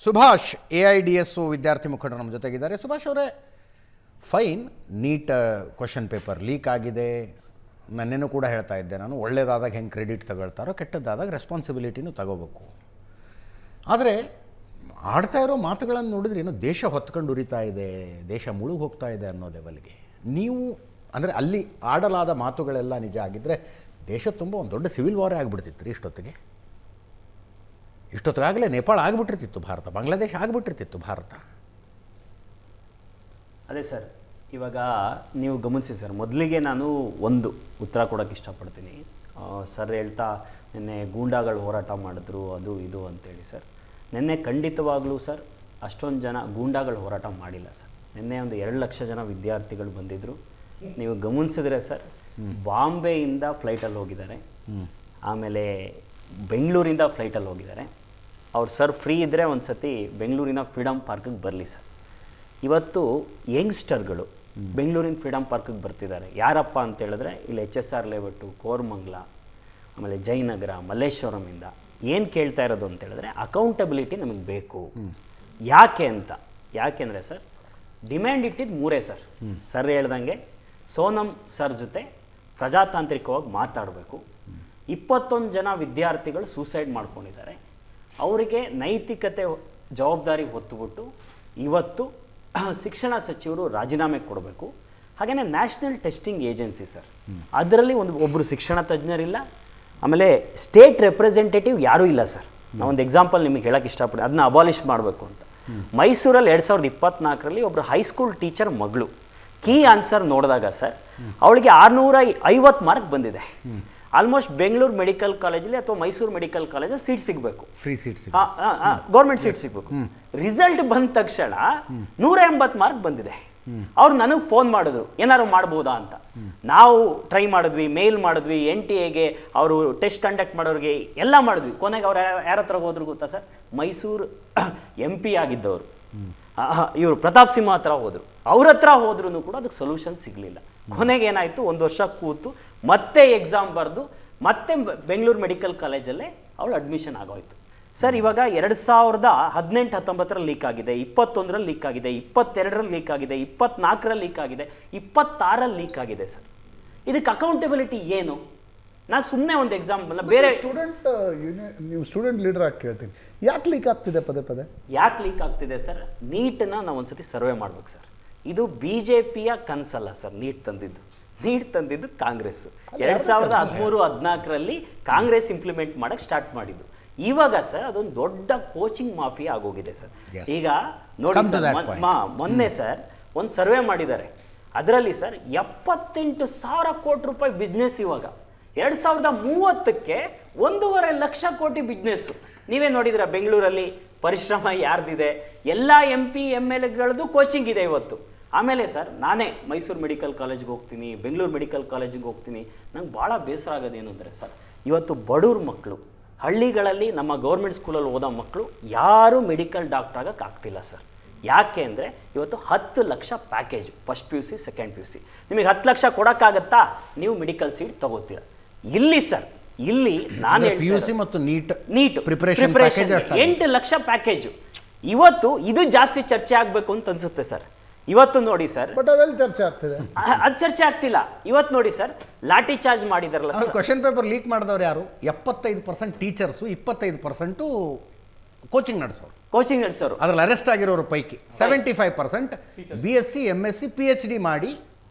Subhash AIDS ವಿದ್ಯಾರ್ಥಿ ಮುಖಂಡರು ನಮ್ಮ ಜೊತೆಗಿದ್ದಾರೆ. ಸುಭಾಷ್ ಅವರೇ, fine, NEET question paper leak ಆಗಿದೆ. ನನ್ನೇನು ಕೂಡ ಹೇಳ್ತಾ ಇದ್ದೆ ನಾನು, ಒಳ್ಳೆಯದಾದಾಗ ಹೆಂಗೆ ಕ್ರೆಡಿಟ್ ತಗೊಳ್ತಾರೋ ಕೆಟ್ಟದ್ದಾದಾಗ ರೆಸ್ಪಾನ್ಸಿಬಿಲಿಟಿನೂ ತಗೋಬೇಕು. ಆದರೆ ಆಡ್ತಾ ಇರೋ ಮಾತುಗಳನ್ನು ನೋಡಿದ್ರೆ ಏನೋ ದೇಶ ಹೊತ್ಕೊಂಡು ಉರಿತಾ ಇದೆ, ದೇಶ ಮುಳುಗಿ ಹೋಗ್ತಾ ಇದೆ ಅನ್ನೋ ಲೆವೆಲ್ಗೆ ನೀವು ಅಂದರೆ ಅಲ್ಲಿ ಆಡಲಾದ ಮಾತುಗಳೆಲ್ಲ ನಿಜ ಆಗಿದ್ದರೆ ದೇಶ ತುಂಬ ಒಂದು ದೊಡ್ಡ ಸಿವಿಲ್ ವಾರೇ ಆಗಿಬಿಡ್ತಿತ್ತು ರೀ ಇಷ್ಟೊತ್ತಿಗಾಗಲೇ ನೇಪಾಳ ಆಗಿಬಿಟ್ಟಿರ್ತಿತ್ತು ಭಾರತ, ಬಾಂಗ್ಲಾದೇಶ ಆಗಿಬಿಟ್ಟಿರ್ತಿತ್ತು ಭಾರತ. ಅದೇ ಸರ್, ಇವಾಗ ನೀವು ಗಮನಿಸಿ ಸರ್, ಮೊದಲಿಗೆ ನಾನು ಒಂದು ಉತ್ತರ ಕೊಡೋಕ್ಕೆ ಇಷ್ಟಪಡ್ತೀನಿ. ಸರ್ ಹೇಳ್ತಾ ನಿನ್ನೆ ಗೂಂಡಾಗಳು ಹೋರಾಟ ಮಾಡಿದ್ರು ಅದು ಇದು ಅಂತೇಳಿ. ಸರ್ ನಿನ್ನೆ ಖಂಡಿತವಾಗ್ಲೂ ಸರ್ ಅಷ್ಟೊಂದು ಜನ ಗೂಂಡಾಗಳು ಹೋರಾಟ ಮಾಡಿಲ್ಲ ಸರ್. ನಿನ್ನೆ ಒಂದು 2 ಲಕ್ಷ ಜನ ವಿದ್ಯಾರ್ಥಿಗಳು ಬಂದಿದ್ದರು. ನೀವು ಗಮನಿಸಿದ್ರೆ ಸರ್, ಬಾಂಬೆಯಿಂದ ಫ್ಲೈಟಲ್ಲಿ ಹೋಗಿದ್ದಾರೆ, ಆಮೇಲೆ ಬೆಂಗಳೂರಿಂದ ಫ್ಲೈಟಲ್ಲಿ ಹೋಗಿದ್ದಾರೆ. ಅವ್ರು ಸರ್ ಫ್ರೀ ಇದ್ದರೆ ಒಂದು ಸತಿ ಬೆಂಗಳೂರಿನ ಫ್ರೀಡಮ್ ಪಾರ್ಕಿಗೆ ಬರಲಿ ಸರ್. ಇವತ್ತು ಯಂಗ್ಸ್ಟರ್ಗಳು ಬೆಂಗಳೂರಿನ ಫ್ರೀಡಮ್ ಪಾರ್ಕಿಗೆ ಬರ್ತಿದ್ದಾರೆ. ಯಾರಪ್ಪ ಅಂತ ಹೇಳಿದ್ರೆ ಇಲ್ಲಿ HSR ಲೇಔಟು, ಕೋರಮಂಗಲ, ಆಮೇಲೆ ಜಯನಗರ, ಮಲ್ಲೇಶ್ವರಮಿಂದ ಏನು ಕೇಳ್ತಾ ಇರೋದು ಅಂತ ಹೇಳಿದ್ರೆ ಅಕೌಂಟಬಿಲಿಟಿ ನಮಗೆ ಬೇಕು. ಯಾಕೆಂದರೆ ಸರ್ ಡಿಮ್ಯಾಂಡ್ ಇಟ್ಟಿದ್ದು 3 ಸರ್. ಸರ್ ಹೇಳ್ದಂಗೆ ಸೋನಮ್ ಸರ್ ಜೊತೆ ಪ್ರಜಾತಾಂತ್ರಿಕವಾಗಿ ಮಾತಾಡಬೇಕು. 21 ಜನ ವಿದ್ಯಾರ್ಥಿಗಳು ಸೂಸೈಡ್ ಮಾಡ್ಕೊಂಡಿದ್ದಾರೆ. ಅವರಿಗೆ ನೈತಿಕತೆ ಜವಾಬ್ದಾರಿ ಹೊತ್ತುಬಿಟ್ಟು ಇವತ್ತು ಶಿಕ್ಷಣ ಸಚಿವರು ರಾಜೀನಾಮೆ ಕೊಡಬೇಕು. ಹಾಗೆಯೇ ನ್ಯಾಷನಲ್ ಟೆಸ್ಟಿಂಗ್ ಏಜೆನ್ಸಿ ಸರ್, ಅದರಲ್ಲಿ ಒಬ್ಬರು ಶಿಕ್ಷಣ ತಜ್ಞರಿಲ್ಲ, ಆಮೇಲೆ ಸ್ಟೇಟ್ ರೆಪ್ರೆಸೆಂಟೇಟಿವ್ ಯಾರೂ ಇಲ್ಲ ಸರ್. ನಾವೊಂದು ಎಕ್ಸಾಂಪಲ್ ನಿಮಗೆ ಹೇಳೋಕ್ಕೆ ಇಷ್ಟಪಡ್ತೀನಿ, ಅದನ್ನ ಅಬಾಲಿಷ್ ಮಾಡಬೇಕು ಅಂತ. ಮೈಸೂರಲ್ಲಿ 2024ರಲ್ಲಿ ಒಬ್ಬರು ಹೈಸ್ಕೂಲ್ ಟೀಚರ್ ಮಗಳು ಕೀ ಆನ್ಸರ್ ನೋಡಿದಾಗ ಸರ್ ಅವಳಿಗೆ 650 ಮಾರ್ಕ್ ಬಂದಿದೆ. ಆಲ್ಮೋಸ್ಟ್ ಬೆಂಗಳೂರು ಮೆಡಿಕಲ್ ಕಾಲೇಜಲ್ಲಿ ಅಥವಾ ಮೈಸೂರು ಮೆಡಿಕಲ್ ಕಾಲೇಜಲ್ಲಿ ಸೀಟ್ ಸಿಗಬೇಕು, ಫ್ರೀ ಸೀಟ್, ಗೌರ್ಮೆಂಟ್ ಸೀಟ್ ಸಿಗಬೇಕು. ರಿಸಲ್ಟ್ ಬಂದ ತಕ್ಷಣ 180 ಮಾರ್ಕ್ ಬಂದಿದೆ. ಅವ್ರು ನನಗೆ ಫೋನ್ ಮಾಡಿದ್ರು, ಏನಾದ್ರು ಮಾಡ್ಬೋದಾ ಅಂತ. ನಾವು ಟ್ರೈ ಮಾಡಿದ್ವಿ, ಮೇಲ್ ಮಾಡಿದ್ವಿ, NTA ಅವರು ಟೆಸ್ಟ್ ಕಂಡಕ್ಟ್ ಮಾಡೋರಿಗೆ ಎಲ್ಲ ಮಾಡಿದ್ವಿ. ಕೊನೆಗೆ ಅವ್ರು ಯಾರ ಹತ್ರ ಹೋದ್ರು ಗೊತ್ತಾ ಸರ್? ಮೈಸೂರು MP ಆಗಿದ್ದವರು ಇವರು ಪ್ರತಾಪ್ ಸಿಂಹ ಹತ್ರ ಹೋದರು. ಅವ್ರ ಹತ್ರ ಹೋದ್ರೂ ಕೂಡ ಅದಕ್ಕೆ ಸೊಲ್ಯೂಷನ್ ಸಿಗಲಿಲ್ಲ. ಕೊನೆಗೆ ಏನಾಯಿತು, 1 ವರ್ಷ ಕೂತು ಮತ್ತೆ ಎಕ್ಸಾಮ್ ಬರೆದು ಮತ್ತೆ ಬೆಂಗಳೂರು ಮೆಡಿಕಲ್ ಕಾಲೇಜಲ್ಲೇ ಅವಳು ಅಡ್ಮಿಷನ್ ಆಗೋಯ್ತು ಸರ್. ಇವಾಗ 2018-19ರಲ್ಲಿ ಲೀಕ್ ಆಗಿದೆ, 21ರಲ್ಲಿ ಲೀಕ್ ಆಗಿದೆ, 22ರಲ್ಲಿ ಲೀಕ್ ಆಗಿದೆ, 24ರಲ್ಲಿ ಲೀಕ್ ಆಗಿದೆ, 26ರಲ್ಲಿ ಲೀಕ್ ಆಗಿದೆ ಸರ್. ಇದಕ್ಕೆ ಅಕೌಂಟಬಿಲಿಟಿ ಏನು? ನಾನು ಸುಮ್ಮನೆ ಒಂದು ಎಕ್ಸಾಂಪಲ್, ಬೇರೆ ನೀವು ಸ್ಟೂಡೆಂಟ್ ಲೀಡರ್ ಆಗಿ ಕೇಳ್ತೀನಿ, ಯಾಕೆ ಲೀಕ್ ಆಗ್ತಿದೆ ಪದೇ? ಯಾಕೆ ಲೀಕ್ ಆಗ್ತಿದೆ ಸರ್? ನೀಟನ್ನ ನಾವು ಒಂದ್ಸತಿ ಸರ್ವೆ ಮಾಡ್ಬೇಕು ಸರ್. ಇದು BJPಯ ಕನಸಲ್ಲ ಸರ್. ನೀಟ್ ತಂದಿದ್ದು ಕಾಂಗ್ರೆಸ್ 2013-14ರಲ್ಲಿ ಕಾಂಗ್ರೆಸ್ ಇಂಪ್ಲಿಮೆಂಟ್ ಮಾಡಕ್ಕೆ ಸ್ಟಾರ್ಟ್ ಮಾಡಿದ್ದು. ಇವಾಗ ಸರ್ ಅದೊಂದು ದೊಡ್ಡ ಕೋಚಿಂಗ್ ಮಾಫಿಯಾ ಆಗೋಗಿದೆ ಸರ್. ಈಗ ನೋಡಿ ಮೊನ್ನೆ ಸರ್ ಒಂದು ಸರ್ವೆ ಮಾಡಿದ್ದಾರೆ, ಅದರಲ್ಲಿ ಸರ್ 78,000 ಕೋಟಿ ರೂಪಾಯಿ ಬಿಸ್ನೆಸ್. ಇವಾಗ 2030ಕ್ಕೆ 1.5 ಲಕ್ಷ ಕೋಟಿ ಬಿಸ್ನೆಸ್ಸು. ನೀವೇ ನೋಡಿದ್ರ ಬೆಂಗಳೂರಲ್ಲಿ ಪರಿಶ್ರಮ ಯಾರ್ದಿದೆ, ಎಲ್ಲ MP MLAಗಳದ್ದು ಕೋಚಿಂಗ್ ಇದೆ ಇವತ್ತು. ಆಮೇಲೆ ಸರ್ ನಾನೇ ಮೈಸೂರು ಮೆಡಿಕಲ್ ಕಾಲೇಜ್ಗೆ ಹೋಗ್ತೀನಿ, ಬೆಂಗಳೂರು ಮೆಡಿಕಲ್ ಕಾಲೇಜಿಗೆ ಹೋಗ್ತೀನಿ. ನಂಗೆ ಭಾಳ ಬೇಸರ ಆಗೋದೇನು ಅಂದರೆ ಸರ್, ಇವತ್ತು ಬಡವ್ರ ಮಕ್ಕಳು, ಹಳ್ಳಿಗಳಲ್ಲಿ ನಮ್ಮ ಗೌರ್ಮೆಂಟ್ ಸ್ಕೂಲಲ್ಲಿ ಓದೋ ಮಕ್ಕಳು ಯಾರೂ ಮೆಡಿಕಲ್ ಡಾಕ್ಟರ್ ಆಗೋಕ್ಕೆ ಆಗ್ತಿಲ್ಲ ಸರ್. ಯಾಕೆ ಅಂದರೆ ಇವತ್ತು 10 lakh package, first PUC second PUC. ನಿಮಗೆ 10 ಲಕ್ಷ ಕೊಡೋಕ್ಕಾಗತ್ತಾ? ನೀವು ಮೆಡಿಕಲ್ ಸೀಟ್ ತಗೋತೀರ. ಇಲ್ಲಿ ಸರ್, ಇಲ್ಲಿ ನಾನು PUC ಮತ್ತು ನೀಟ್ ಪ್ರಿಪರೇಷನ್ 8 ಲಕ್ಷ ಪ್ಯಾಕೇಜು. ಇವತ್ತು ಇದು ಜಾಸ್ತಿ ಚರ್ಚೆ ಆಗಬೇಕು ಅಂತ ಅನ್ಸುತ್ತೆ ಸರ್. ಇವತ್ತು ನೋಡಿ ಸರ್, ಬಟ್ ಅದೆಲ್ಲ ಚರ್ಚೆ ಆಗ್ತಿದೆ, ಅದು ಚರ್ಚೆ ಆಗ್ತಿಲ್ಲ. ಇವತ್ತು ನೋಡಿ ಸರ್, ಲಾಠಿ ಚಾರ್ಜ್ ಮಾಡಿದಾರಲ್ಲ ಸರ್. ಕ್ವಶನ್ ಪೇಪರ್ ಲೀಕ್ ಮಾಡಿದವ್ರು ಯಾರು? 75% ಟೀಚರ್ಸು, 25% ಕೋಚಿಂಗ್ ನಡೆಸೋರು. ಅದ್ರಲ್ಲಿ ಅರೆಸ್ಟ್ ಆಗಿರೋರ ಪೈಕಿ 75% BSc MSc PhD ಮಾಡಿ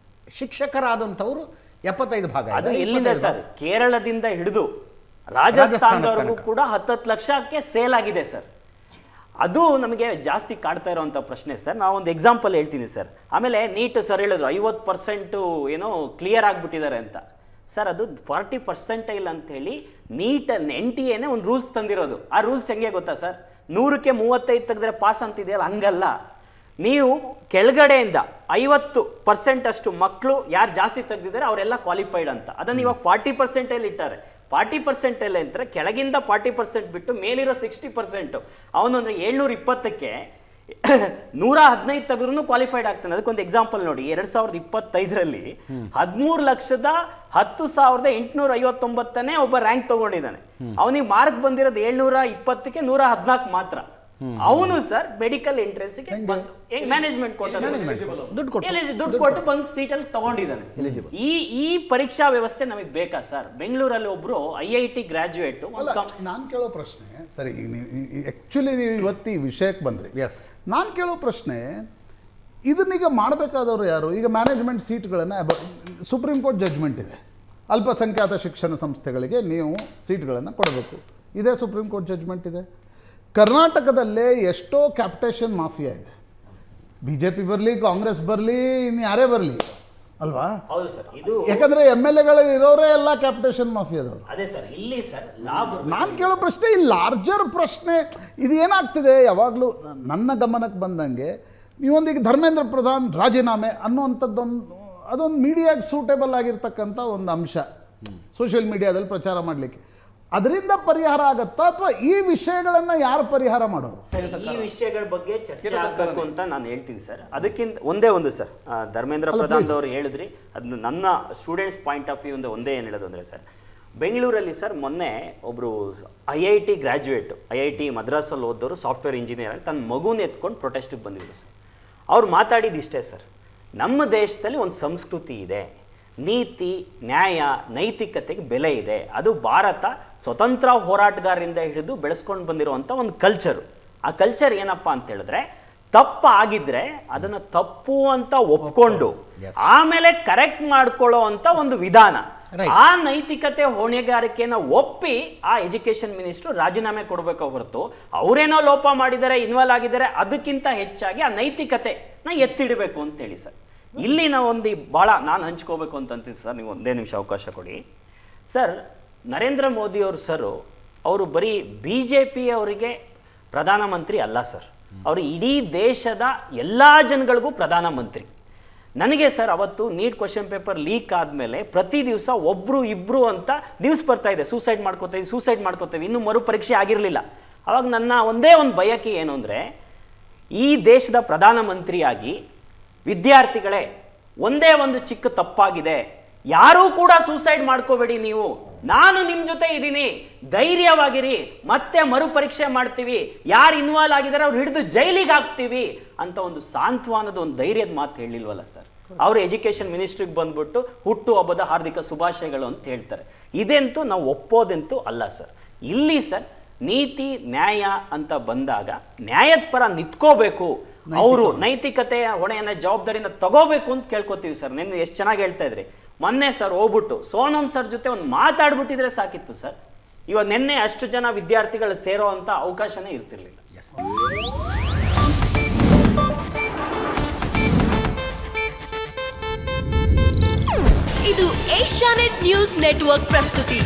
ಶಿಕ್ಷಕರಾದಂಥವ್ರು 75 ಭಾಗ. ಅದು ಎಲ್ಲಿಂದ ಸರ್? ಕೇರಳದಿಂದ ಹಿಡಿದು ರಾಜಸ್ಥಾನದವರೆಗೂ ಕೂಡ 10 ಲಕ್ಷಕ್ಕೆ ಸೇಲ್ ಆಗಿದೆ ಸರ್. ಅದು ನಮಗೆ ಜಾಸ್ತಿ ಕಾಡ್ತಾ ಇರೋವಂಥ ಪ್ರಶ್ನೆ ಸರ್. ನಾವೊಂದು ಎಕ್ಸಾಂಪಲ್ ಹೇಳ್ತೀನಿ ಸರ್. ಆಮೇಲೆ ನೀಟ್ ಸರ್ ಹೇಳಿದ್ರು 50% ಏನೋ ಕ್ಲಿಯರ್ ಆಗಿಬಿಟ್ಟಿದ್ದಾರೆ ಅಂತ. ಸರ್ ಅದು 40% ಇಲ್ಲ ಅಂಥೇಳಿ ನೀಟ್ NTA ಒಂದು ರೂಲ್ಸ್ ತಂದಿರೋದು. ಆ ರೂಲ್ಸ್ ಹೆಂಗೆ ಗೊತ್ತಾ ಸರ್? 100ಕ್ಕೆ 35 ತೆಗೆದ್ರೆ ಪಾಸ್ ಅಂತಿದೆಯಲ್ಲ, ಹಂಗಲ್ಲ. ನೀವು ಕೆಳಗಡೆಯಿಂದ 50% ಅಷ್ಟು ಮಕ್ಕಳು ಯಾರು ಜಾಸ್ತಿ ತೆಗೆದಿದ್ದಾರೆ ಅವರೆಲ್ಲ ಕ್ವಾಲಿಫೈಡ್ ಅಂತ. ಅದನ್ನು ಇವಾಗ 40% ಇಟ್ಟಾರೆ. 40% ಎಲ್ಲ ಅಂತಾರೆ, ಕೆಳಗಿಂದ 40% ಬಿಟ್ಟು ಮೇಲಿರೋ 60%. ಅವನು ಅಂದರೆ 720ಕ್ಕೆ 115 ತೆಗೆದ್ರೂ ಕ್ವಾಲಿಫೈಡ್ ಆಗ್ತಾನೆ. ಅದಕ್ಕೊಂದು ಎಕ್ಸಾಂಪಲ್ ನೋಡಿ, 2025ರಲ್ಲಿ 13,10,859 ಒಬ್ಬ ರ್ಯಾಂಕ್ ತಗೊಂಡಿದ್ದಾನೆ. ಅವನಿಗೆ ಮಾರ್ಕ್ ಬಂದಿರೋದು 720ಕ್ಕೆ 114 ಮಾತ್ರ. ಅವನು ಸರ್ ಮೆಡಿಕಲ್ ಎಂಟ್ರೆನ್ಸ್ಗೆ ಮ್ಯಾನೇಜ್ಮೆಂಟ್ ದುಡ್ಡು ಕೊಟ್ಟು ದುಡ್ಡು ಕೊಟ್ಟು ಬಂದು ಸೀಟಲ್ಲಿ ತಗೊಂಡಿದ್ದಾನೆ. ಈ ಪರೀಕ್ಷಾ ವ್ಯವಸ್ಥೆ ನಮಗೆ ಬೇಕಾ ಸರ್? ಬೆಂಗಳೂರಲ್ಲಿ ಒಬ್ರು IIT ಗ್ರಾಜುಯೇಟ್. ನಾನು ಕೇಳೋ ಪ್ರಶ್ನೆ ಸರಿ, ಆ್ಯಕ್ಚುಲಿ ನೀವು ಇವತ್ತು ಈ ವಿಷಯಕ್ಕೆ ಬಂದ್ರಿ. ಎಸ್, ನಾನು ಕೇಳೋ ಪ್ರಶ್ನೆ, ಇದನ್ನೀಗ ಮಾಡಬೇಕಾದವರು ಯಾರು? ಈಗ ಮ್ಯಾನೇಜ್ಮೆಂಟ್ ಸೀಟ್ಗಳನ್ನು ಸುಪ್ರೀಂ ಕೋರ್ಟ್ ಜಡ್ಜ್ಮೆಂಟ್ ಇದೆ, ಅಲ್ಪಸಂಖ್ಯಾತ ಶಿಕ್ಷಣ ಸಂಸ್ಥೆಗಳಿಗೆ ನೀವು ಸೀಟ್ಗಳನ್ನು ಕೊಡಬೇಕು, ಇದೇ ಸುಪ್ರೀಂ ಕೋರ್ಟ್ ಜಡ್ಜ್ಮೆಂಟ್ ಇದೆ. ಕರ್ನಾಟಕದಲ್ಲೇ ಎಷ್ಟೋ ಕ್ಯಾಪಿಟೇಷನ್ ಮಾಫಿಯಾ ಇದೆ. BJP ಬರಲಿ, ಕಾಂಗ್ರೆಸ್ ಬರಲಿ, ಇನ್ನು ಯಾರೇ ಬರಲಿ ಅಲ್ವಾ? ಹೌದು ಸರ್. ಇದು ಯಾಕಂದರೆ MLAಗಳು ಇರೋರೇ ಎಲ್ಲ ಕ್ಯಾಪಿಟೇಷನ್ ಮಾಫಿಯಾದವರು. ಅದೇ ಸರ್, ಇಲ್ಲಿ ಸರ್ ಲಾಭ. ನಾನು ಕೇಳೋ ಪ್ರಶ್ನೆ ಈ ಲಾರ್ಜರ್ ಪ್ರಶ್ನೆ. ಇದು ಏನಾಗ್ತಿದೆ ಯಾವಾಗಲೂ ನನ್ನ ಗಮನಕ್ಕೆ ಬಂದಂಗೆ, ನೀವೊಂದಿಗೆ ಧರ್ಮೇಂದ್ರ ಪ್ರಧಾನ್ ರಾಜೀನಾಮೆ ಅದೊಂದು ಮೀಡಿಯಾಗೆ ಸೂಟೇಬಲ್ ಆಗಿರ್ತಕ್ಕಂಥ ಒಂದು ಅಂಶ, ಸೋಷಿಯಲ್ ಮೀಡಿಯಾದಲ್ಲಿ ಪ್ರಚಾರ ಮಾಡಲಿಕ್ಕೆ. ಅದರಿಂದ ಪರಿಹಾರ ಆಗತ್ತಾ, ಅಥವಾ ಈ ವಿಷಯಗಳನ್ನು ಯಾರು ಪರಿಹಾರ ಮಾಡೋರು? ಈ ವಿಷಯಗಳ ಬಗ್ಗೆ ಚರ್ಚೆ ಆಗಬೇಕು ಅಂತ ನಾನು ಹೇಳ್ತೀನಿ ಸರ್. ಅದಕ್ಕಿಂತ ಒಂದೇ ಒಂದು ಸರ್, ಧರ್ಮೇಂದ್ರ ಪ್ರಧಾನ್ ಅವರು ಹೇಳಿದ್ರಿ, ಅದನ್ನ ನನ್ನ ಸ್ಟೂಡೆಂಟ್ಸ್ ಪಾಯಿಂಟ್ ಆಫ್ ವ್ಯೂ ಒಂದೇ ಏನು ಹೇಳೋದು ಅಂದರೆ ಸರ್, ಬೆಂಗಳೂರಲ್ಲಿ ಸರ್ ಮೊನ್ನೆ ಒಬ್ಬರು IIT ಗ್ರ್ಯಾಜುಯೇಟ್, IIT ಮದ್ರಾಸಲ್ಲಿ ಓದೋರು, ಸಾಫ್ಟ್ವೇರ್ ಇಂಜಿನಿಯರ್, ತನ್ನ ಮಗುನ ಎತ್ಕೊಂಡು ಪ್ರೊಟೆಸ್ಟಿಗೆ ಬಂದಿದ್ರು ಸರ್. ಅವ್ರು ಮಾತಾಡಿದ್ದು ಇಷ್ಟೇ ಸರ್, ನಮ್ಮ ದೇಶದಲ್ಲಿ ಒಂದು ಸಂಸ್ಕೃತಿ ಇದೆ, ನೀತಿ, ನ್ಯಾಯ, ನೈತಿಕತೆಗೆ ಬೆಲೆ ಇದೆ. ಅದು ಭಾರತ ಸ್ವತಂತ್ರ ಹೋರಾಟಗಾರರಿಂದ ಹಿಡಿದು ಬೆಳೆಸ್ಕೊಂಡು ಬಂದಿರುವಂಥ ಒಂದು ಕಲ್ಚರು. ಆ ಕಲ್ಚರ್ ಏನಪ್ಪ ಅಂತ ಹೇಳಿದ್ರೆ, ತಪ್ಪು ಆಗಿದ್ರೆ ಅದನ್ನು ತಪ್ಪು ಅಂತ ಒಪ್ಕೊಂಡು ಆಮೇಲೆ ಕರೆಕ್ಟ್ ಮಾಡ್ಕೊಳ್ಳೋ ಅಂತ ಒಂದು ವಿಧಾನ. ಆ ನೈತಿಕತೆ ಹೊಣೆಗಾರಿಕೆನ ಒಪ್ಪಿ ಆ ಎಜುಕೇಶನ್ ಮಿನಿಸ್ಟ್ರು ರಾಜೀನಾಮೆ ಕೊಡಬೇಕು ಹೊರತು, ಅವರೇನೋ ಲೋಪ ಮಾಡಿದ್ದಾರೆ, ಇನ್ವಾಲ್ವ್ ಆಗಿದ್ದಾರೆ, ಅದಕ್ಕಿಂತ ಹೆಚ್ಚಾಗಿ ಆ ನೈತಿಕತೆನ ಎತ್ತಿಡಬೇಕು ಅಂತೇಳಿ ಸರ್. ಇಲ್ಲಿ ನಾವು ಭಾಳ ನಾನು ಹಂಚ್ಕೋಬೇಕು ಅಂತ ಅಂತೀನಿ ಸರ್. ನೀವು ಒಂದೇ ನಿಮಿಷ ಅವಕಾಶ ಕೊಡಿ ಸರ್. ನರೇಂದ್ರ ಮೋದಿಯವರು ಸರ್, ಅವರು ಬರೀ BJP ಅವರಿಗೆ ಪ್ರಧಾನಮಂತ್ರಿ ಅಲ್ಲ ಸರ್, ಅವರು ಇಡೀ ದೇಶದ ಎಲ್ಲ ಜನಗಳಿಗೂ ಪ್ರಧಾನಮಂತ್ರಿ. ನನಗೆ ಸರ್ ಅವತ್ತು ನೀಟ್ ಕ್ವಶನ್ ಪೇಪರ್ ಲೀಕ್ ಆದಮೇಲೆ ಪ್ರತಿ ದಿವಸ ಒಬ್ಬರು ಇಬ್ಬರು ಅಂತ ನ್ಯೂಸ್ ಬರ್ತಾ ಇದೆ, ಸೂಸೈಡ್ ಮಾಡ್ಕೋತೀವಿ, ಇನ್ನೂ ಮರುಪರೀಕ್ಷೆ ಆಗಿರಲಿಲ್ಲ. ಅವಾಗ ನನ್ನ ಒಂದೇ ಒಂದು ಬಯಕೆ ಏನು ಅಂದರೆ, ಈ ದೇಶದ ಪ್ರಧಾನಮಂತ್ರಿಯಾಗಿ ವಿದ್ಯಾರ್ಥಿಗಳೇ, ಒಂದೇ ಒಂದು ಚಿಕ್ಕ ತಪ್ಪಾಗಿದೆ, ಯಾರೂ ಕೂಡ ಸೂಸೈಡ್ ಮಾಡ್ಕೋಬೇಡಿ, ನೀವು ನಾನು ನಿಮ್ಮ ಜೊತೆ ಇದ್ದೀನಿ, ಧೈರ್ಯವಾಗಿರಿ, ಮತ್ತೆ ಮರುಪರೀಕ್ಷೆ ಮಾಡ್ತೀವಿ, ಯಾರು ಇನ್ವಾಲ್ವ್ ಆಗಿದ್ದಾರೆ ಅವ್ರು ಹಿಡಿದು ಜೈಲಿಗೆ ಹಾಕ್ತೀವಿ ಅಂತ ಒಂದು ಸಾಂತ್ವನದ ಒಂದು ಧೈರ್ಯದ ಮಾತು ಹೇಳಿಲ್ವಲ್ಲ ಸರ್. ಅವರು ಎಜುಕೇಶನ್ ಮಿನಿಸ್ಟ್ರಿಗೆ ಬಂದ್ಬಿಟ್ಟು ಹುಟ್ಟು ಹಬ್ಬದ ಹಾರ್ದಿಕ ಶುಭಾಶಯಗಳು ಅಂತ ಹೇಳ್ತಾರೆ. ಇದಂತೂ ನಾವು ಒಪ್ಪೋದಂತೂ ಅಲ್ಲ ಸರ್. ಇಲ್ಲಿ ಸರ್ ನೀತಿ ನ್ಯಾಯ ಅಂತ ಬಂದಾಗ ನ್ಯಾಯದ ಪರ ನಿಂತ್ಕೋಬೇಕು, ಅವರು ನೈತಿಕತೆಯ ಹೊಣೆಯನ್ನ ಜವಾಬ್ದಾರಿನ ತಗೋಬೇಕು ಅಂತ ಕೇಳ್ಕೊತೀವಿ ಸರ್. ನಿನ್ನೆ ಎಷ್ಟು ಚೆನ್ನಾಗಿ ಹೇಳ್ತಾ ಇದ್ರಿ. ಮೊನ್ನೆ ಸರ್ ಹೋಗ್ಬಿಟ್ಟು ಸೋನಂ ಸರ್ ಜೊತೆ ಒಂದು ಮಾತಾಡ್ಬಿಟ್ಟಿದ್ರೆ ಸಾಕಿತ್ತು ಸರ್. ಇವಾಗ ನಿನ್ನೆ ಅಷ್ಟು ಜನ ವಿದ್ಯಾರ್ಥಿಗಳು ಸೇರೋ ಅಂತ ಅವಕಾಶನೇ ಇರ್ತಿರ್ಲಿಲ್ಲ. ಇದು ಏಷ್ಯಾನೆಟ್ ನ್ಯೂಸ್ ನೆಟ್ವರ್ಕ್ ಪ್ರಸ್ತುತಿ.